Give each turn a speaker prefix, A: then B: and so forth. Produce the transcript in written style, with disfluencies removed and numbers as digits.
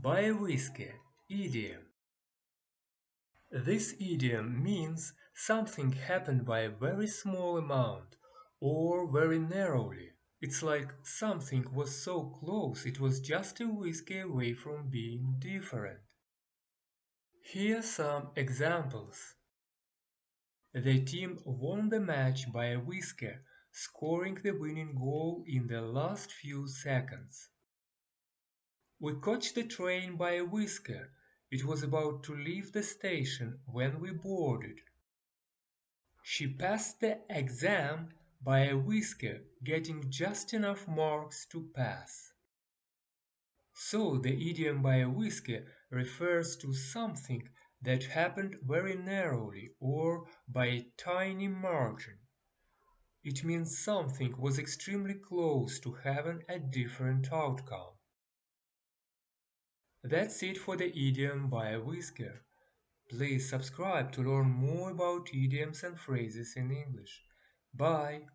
A: By a whisker, idiom. This idiom means something happened by a very small amount or very narrowly. It's like something was so close it was just a whisker away from being different. Here are some examples. The team won the match by a whisker, scoring the winning goal in the last few seconds. We caught the train by a whisker. It was about to leave the station when we boarded. She passed the exam by a whisker, getting just enough marks to pass. So the idiom by a whisker refers to something that happened very narrowly or by a tiny margin. It means something was extremely close to having a different outcome. That's it for the idiom by a whisker. Please subscribe to learn more about idioms and phrases in English. Bye!